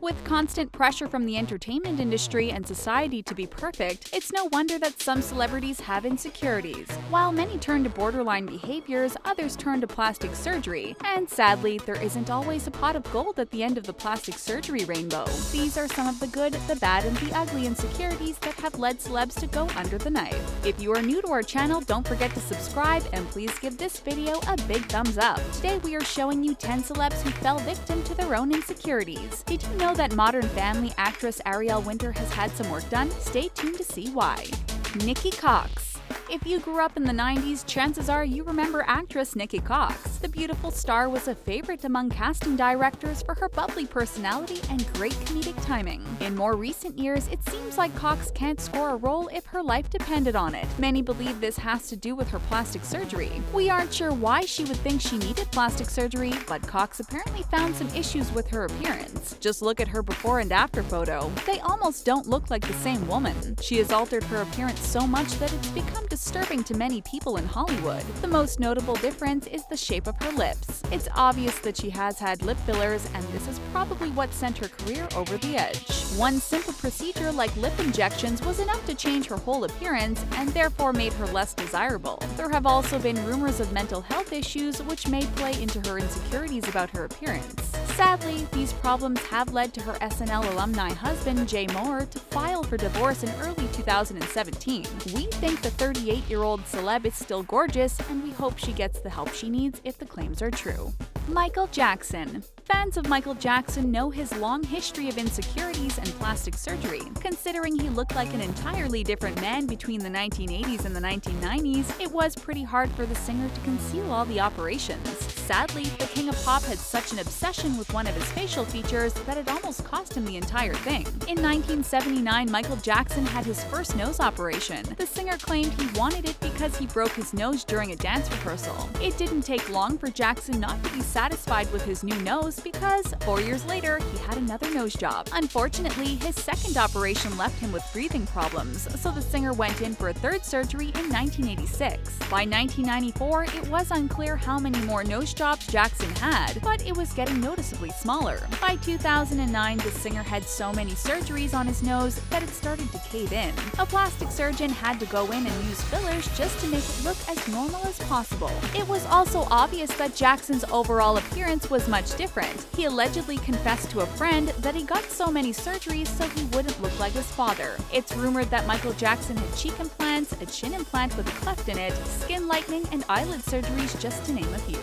With constant pressure from the entertainment industry and society to be perfect, it's no wonder that some celebrities have insecurities. While many turn to borderline behaviors, others turn to plastic surgery. And sadly, there isn't always a pot of gold at the end of the plastic surgery rainbow. These are some of the good, the bad, and the ugly insecurities that have led celebs to go under the knife. If you are new to our channel, don't forget to subscribe and please give this video a big thumbs up. Today we are showing you 10 celebs who fell victim to their own insecurities. Did you know that Modern Family actress Ariel Winter has had some work done? Stay tuned to see why. NIKKI Cox. If you grew up in the 90s, chances are you remember actress NIKKI Cox. The beautiful star was a favorite among casting directors for her bubbly personality and great comedic timing. In more recent years, it seems like Cox can't score a role if her life depended on it. Many believe this has to do with her plastic surgery. We aren't sure why she would think she needed plastic surgery, but Cox apparently found some issues with her appearance. Just look at her before and after photo. They almost don't look like the same woman. She has altered her appearance so much that it's become disturbing to many people in Hollywood. The most notable difference is the shape of her lips. It's obvious that she has had lip fillers, and this is probably what sent her career over the edge. One simple procedure like lip injections was enough to change her whole appearance and therefore made her less desirable. There have also been rumors of mental health issues which may play into her insecurities about her appearance. Sadly, these problems have led to her SNL alumni husband, Jay Moore, to file for divorce in early 2017. We think the 38-year-old celeb is still gorgeous, and we hope she gets the help she needs if the claims are true. Michael Jackson. Fans of Michael Jackson know his long history of insecurities and plastic surgery. Considering he looked like an entirely different man between the 1980s and the 1990s, it was pretty hard for the singer to conceal all the operations. Sadly, the King of Pop had such an obsession with one of his facial features that it almost cost him the entire thing. In 1979, Michael Jackson had his first nose operation. The singer claimed he wanted it because he broke his nose during a dance rehearsal. It didn't take long for Jackson not to be satisfied with his new nose because 4 years later, he had another nose job. Unfortunately, his second operation left him with breathing problems, so the singer went in for a third surgery in 1986. By 1994, it was unclear how many more nose jobs Jackson had, but it was getting noticeably smaller. By 2009, the singer had so many surgeries on his nose that it started to cave in. A plastic surgeon had to go in and use fillers just to make it look as normal as possible. It was also obvious that Jackson's overall appearance was much different. He allegedly confessed to a friend that he got so many surgeries so he wouldn't look like his father. It's rumored that Michael Jackson had cheek implants, a chin implant with a cleft in it, skin lightening, and eyelid surgeries, just to name a few.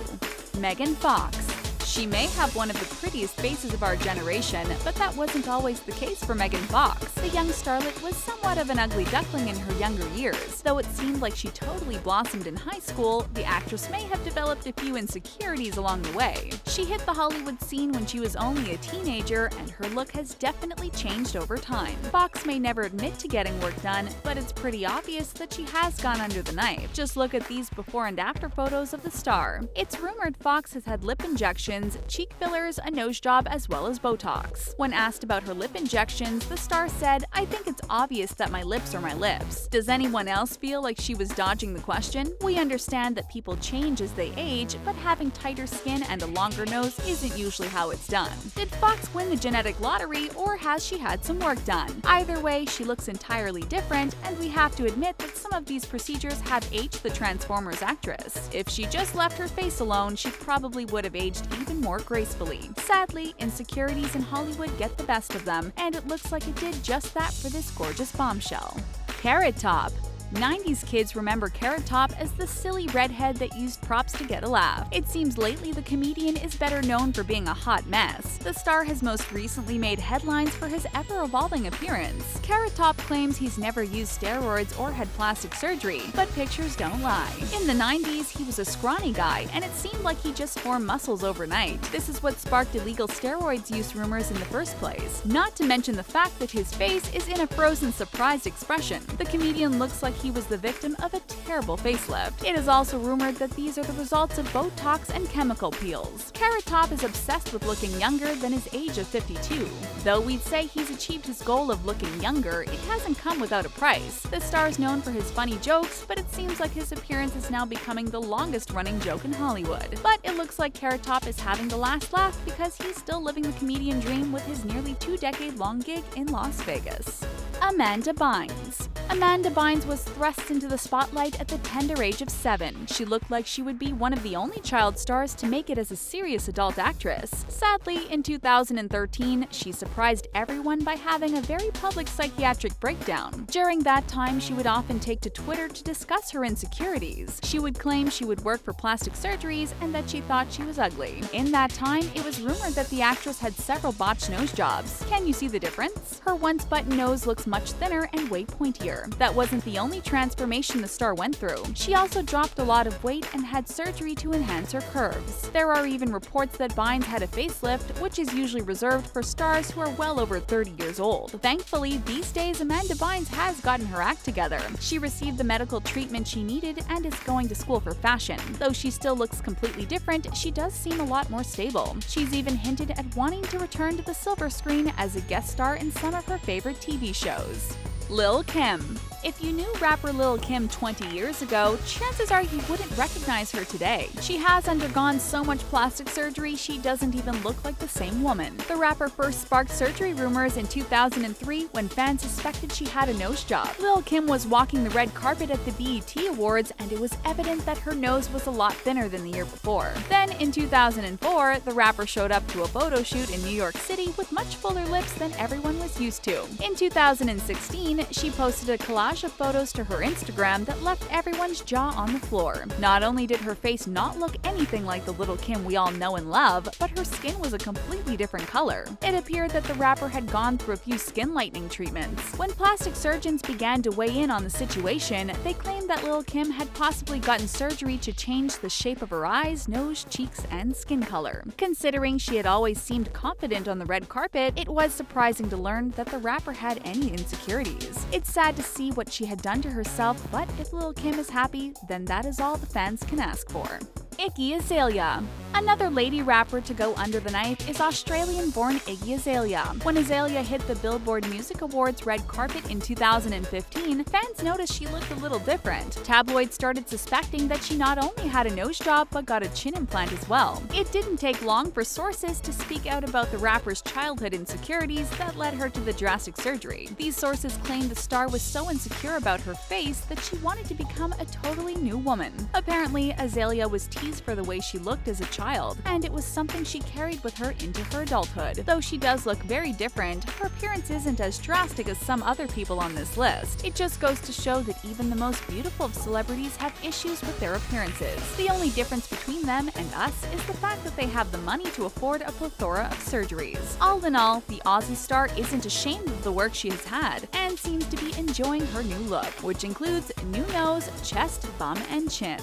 Megan Fox. She may have one of the prettiest faces of our generation, but that wasn't always the case for Megan Fox. The young starlet was somewhat of an ugly duckling in her younger years. Though it seemed like she totally blossomed in high school, the actress may have developed a few insecurities along the way. She hit the Hollywood scene when she was only a teenager, and her look has definitely changed over time. Fox may never admit to getting work done, but it's pretty obvious that she has gone under the knife. Just look at these before and after photos of the star. It's rumored Fox has had lip injections, cheek fillers, a nose job, as well as Botox. When asked about her lip injections, the star said, "I think it's obvious that my lips are my lips." Does anyone else feel like she was dodging the question? We understand that people change as they age, but having tighter skin and a longer nose isn't usually how it's done. Did Fox win the genetic lottery, or has she had some work done? Either way, she looks entirely different, and we have to admit that some of these procedures have aged the Transformers actress. If she just left her face alone, she probably would have aged even more gracefully. Sadly, insecurities in Hollywood get the best of them, and it looks like it did just that for this gorgeous bombshell. Carrot Top. 90s kids remember Carrot Top as the silly redhead that used props to get a laugh. It seems lately the comedian is better known for being a hot mess. The star has most recently made headlines for his ever-evolving appearance. Carrot Top claims he's never used steroids or had plastic surgery, but pictures don't lie. In the 90s, he was a scrawny guy, and it seemed like he just formed muscles overnight. This is what sparked illegal steroids use rumors in the first place. Not to mention the fact that his face is in a frozen surprised expression. The comedian looks like he was the victim of a terrible facelift. It is also rumored that these are the results of Botox and chemical peels. Carrot Top is obsessed with looking younger than his age of 52. Though we'd say he's achieved his goal of looking younger, it hasn't come without a price. The star is known for his funny jokes, but it seems like his appearance is now becoming the longest-running joke in Hollywood. But it looks like Carrot Top is having the last laugh because he's still living the comedian dream with his nearly 2-decade-long gig in Las Vegas. Amanda Bynes. Amanda Bynes was thrust into the spotlight at the tender age of 7. She looked like she would be one of the only child stars to make it as a serious adult actress. Sadly, in 2013, she surprised everyone by having a very public psychiatric breakdown. During that time, she would often take to Twitter to discuss her insecurities. She would claim she would work for plastic surgeries and that she thought she was ugly. In that time, it was rumored that the actress had several botched nose jobs. Can you see the difference? Her once button nose looks much thinner and way pointier. That wasn't the only transformation the star went through. She also dropped a lot of weight and had surgery to enhance her curves. There are even reports that Bynes had a facelift, which is usually reserved for stars who are well over 30 years old. Thankfully, these days Amanda Bynes has gotten her act together. She received the medical treatment she needed and is going to school for fashion. Though she still looks completely different, she does seem a lot more stable. She's even hinted at wanting to return to the silver screen as a guest star in some of her favorite TV shows. Lil' Kim. If you knew rapper Lil' Kim 20 years ago, chances are you wouldn't recognize her today. She has undergone so much plastic surgery she doesn't even look like the same woman. The rapper first sparked surgery rumors in 2003 when fans suspected she had a nose job. Lil' Kim was walking the red carpet at the BET Awards and it was evident that her nose was a lot thinner than the year before. Then in 2004, the rapper showed up to a photo shoot in New York City with much fuller lips than everyone was used to. In 2016, she posted a collage of photos to her Instagram that left everyone's jaw on the floor. Not only did her face not look anything like the Lil' Kim we all know and love, but her skin was a completely different color. It appeared that the rapper had gone through a few skin lightening treatments. When plastic surgeons began to weigh in on the situation, they claimed that Lil' Kim had possibly gotten surgery to change the shape of her eyes, nose, cheeks, and skin color. Considering she had always seemed confident on the red carpet, it was surprising to learn that the rapper had any insecurities. It's sad to see what she had done to herself, but if Lil' Kim is happy, then that is all the fans can ask for. Iggy Azalea. Another lady rapper to go under the knife is Australian-born Iggy Azalea. When Azalea hit the Billboard Music Awards red carpet in 2015, fans noticed she looked a little different. Tabloids started suspecting that she not only had a nose job but got a chin implant as well. It didn't take long for sources to speak out about the rapper's childhood insecurities that led her to the drastic surgery. These sources claimed the star was so insecure about her face that she wanted to become a totally new woman. Apparently, Azalea was teased for the way she looked as a child, and it was something she carried with her into her adulthood. Though she does look very different, her appearance isn't as drastic as some other people on this list. It just goes to show that even the most beautiful of celebrities have issues with their appearances. The only difference between them and us is the fact that they have the money to afford a plethora of surgeries. All in all, the Aussie star isn't ashamed of the work she has had, and seems to be enjoying her new look, which includes new nose, chest, bum, and chin.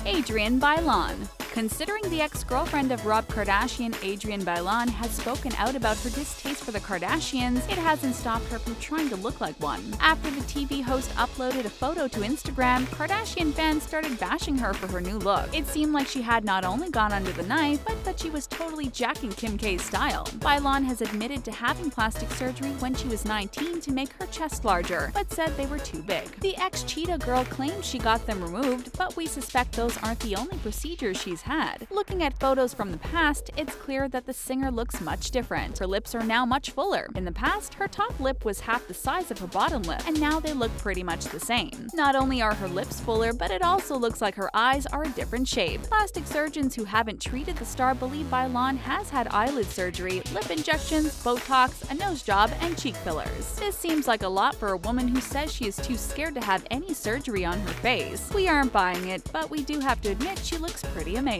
Adrienne Bailon. Considering the ex-girlfriend of Rob Kardashian, Adrienne Bailon, has spoken out about her distaste for the Kardashians, it hasn't stopped her from trying to look like one. After the TV host uploaded a photo to Instagram, Kardashian fans started bashing her for her new look. It seemed like she had not only gone under the knife, but that she was totally jacking Kim K's style. Bailon has admitted to having plastic surgery when she was 19 to make her chest larger, but said they were too big. The ex-Cheetah girl claims she got them removed, but we suspect those aren't the only procedures she's had. Looking at photos from the past, it's clear that the singer looks much different. Her lips are now much fuller. In the past, her top lip was half the size of her bottom lip, and now they look pretty much the same. Not only are her lips fuller, but it also looks like her eyes are a different shape. Plastic surgeons who haven't treated the star believe Bailon has had eyelid surgery, lip injections, Botox, a nose job, and cheek fillers. This seems like a lot for a woman who says she is too scared to have any surgery on her face. We aren't buying it, but we do have to admit she looks pretty amazing.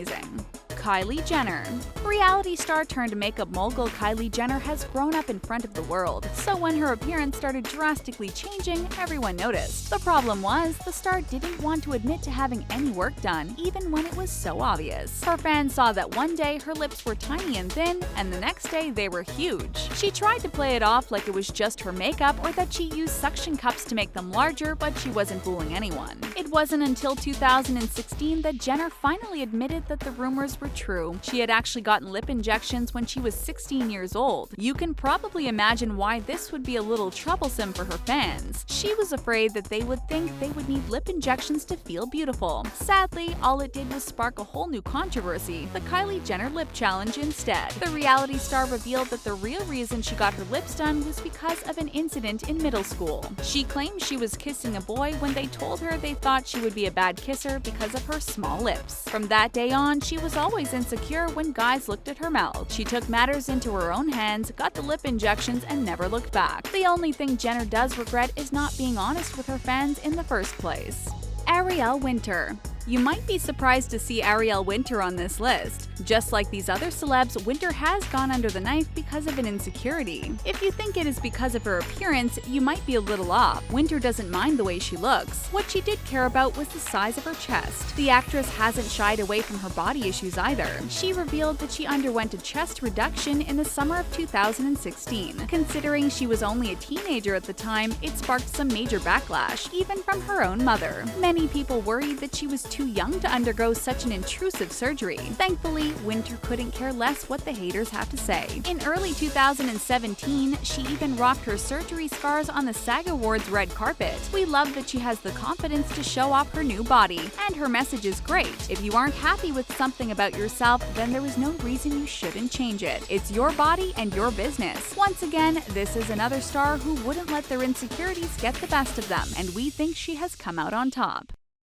Kylie Jenner. Reality star turned makeup mogul Kylie Jenner has grown up in front of the world, so when her appearance started drastically changing, everyone noticed. The problem was, the star didn't want to admit to having any work done, even when it was so obvious. Her fans saw that one day her lips were tiny and thin, and the next day they were huge. She tried to play it off like it was just her makeup or that she used suction cups to make them larger, but she wasn't fooling anyone. It wasn't until 2016 that Jenner finally admitted that the rumors were true. She had actually gotten lip injections when she was 16 years old. You can probably imagine why this would be a little troublesome for her fans. She was afraid that they would think they would need lip injections to feel beautiful. Sadly, all it did was spark a whole new controversy, the Kylie Jenner lip challenge instead. The reality star revealed that the real reason she got her lips done was because of an incident in middle school. She claimed she was kissing a boy when they told her they thought she would be a bad kisser because of her small lips. From that day on, she was always insecure when guys looked at her mouth. She took matters into her own hands, got the lip injections, and never looked back. The only thing Jenner does regret is not being honest with her fans in the first place. Ariel Winter. You might be surprised to see Ariel Winter on this list. Just like these other celebs, Winter has gone under the knife because of an insecurity. If you think it is because of her appearance, you might be a little off. Winter doesn't mind the way she looks. What she did care about was the size of her chest. The actress hasn't shied away from her body issues either. She revealed that she underwent a chest reduction in the summer of 2016. Considering she was only a teenager at the time, it sparked some major backlash, even from her own mother. Many people worried that she was too young to undergo such an intrusive surgery. Thankfully, Winter couldn't care less what the haters have to say. In early 2017, she even rocked her surgery scars on the SAG Awards red carpet. We love that she has the confidence to show off her new body, and her message is great. If you aren't happy with something about yourself, then there is no reason you shouldn't change it. It's your body and your business. Once again, this is another star who wouldn't let their insecurities get the best of them, and we think she has come out on top.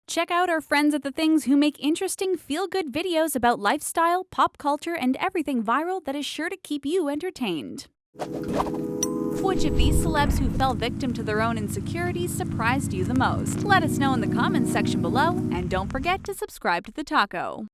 Check out our friends at The Things who make interesting feel-good videos about lifestyle, pop culture, and everything viral that is sure to keep you entertained. Which of these celebs who fell victim to their own insecurities surprised you the most? Let us know in the comments section below, and don't forget to subscribe to The Taco.